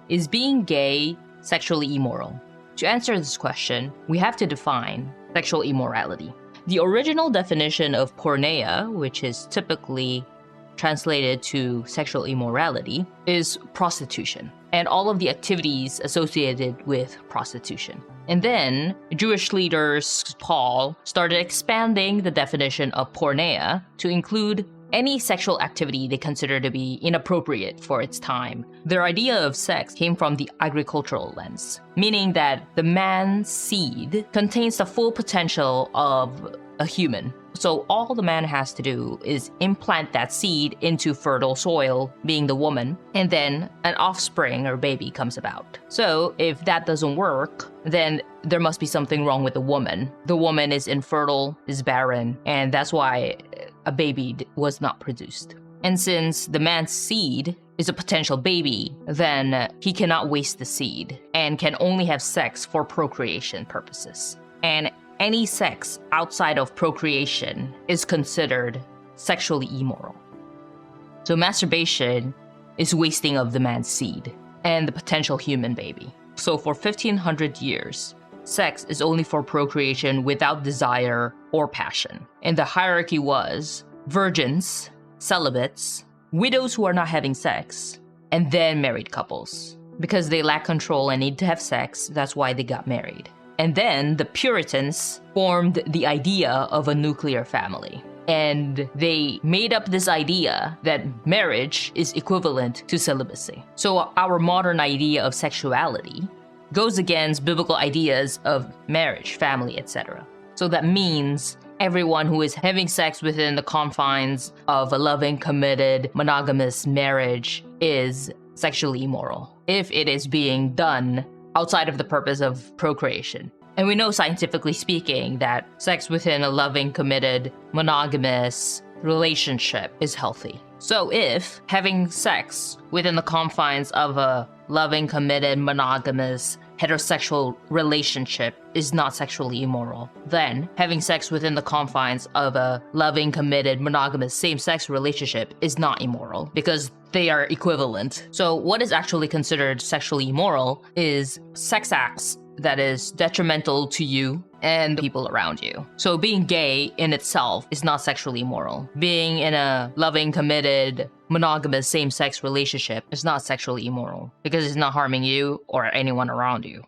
Is being gay sexually immoral? To answer this question, we have to define sexual immorality. The original definition of porneia, which is typically translated to sexual immorality, is prostitution and all of the activities associated with prostitution. And then Jewish leaders, Paul, started expanding the definition of porneia to include any sexual activity they consider to be inappropriate for its time. Their idea of sex came from the agricultural lens, meaning that the man's seed contains the full potential of a human. So all the man has to do is implant that seed into fertile soil, being the woman, and then an offspring or baby comes about. So if that doesn't work, then there must be something wrong with the woman. The woman is infertile, is barren, and that's why a baby was not produced. And since the man's seed is a potential baby, then he cannot waste the seed and can only have sex for procreation purposes. And any sex outside of procreation is considered sexually immoral. So masturbation is wasting of the man's seed and the potential human baby. So for 1500 years, sex is only for procreation without desire or passion. And the hierarchy was virgins, celibates, widows who are not having sex, and then married couples. Because they lack control and need to have sex, that's why they got married. And then the Puritans formed the idea of a nuclear family. And they made up this idea that marriage is equivalent to celibacy. So our modern idea of sexuality goes against biblical ideas of marriage, family, etc. So that means everyone who is having sex within the confines of a loving, committed, monogamous marriage is sexually immoral if it is being done outside of the purpose of procreation. And we know, scientifically speaking, that sex within a loving, committed, monogamous relationship is healthy. So if having sex within the confines of a loving, committed, monogamous, heterosexual relationship is not sexually immoral, then having sex within the confines of a loving, committed, monogamous, same-sex relationship is not immoral because they are equivalent. So what is actually considered sexually immoral is sex acts that is detrimental to you and the people around you. So being gay in itself is not sexually immoral. Being in a loving, committed, monogamous, same-sex relationship is not sexually immoral because it's not harming you or anyone around you.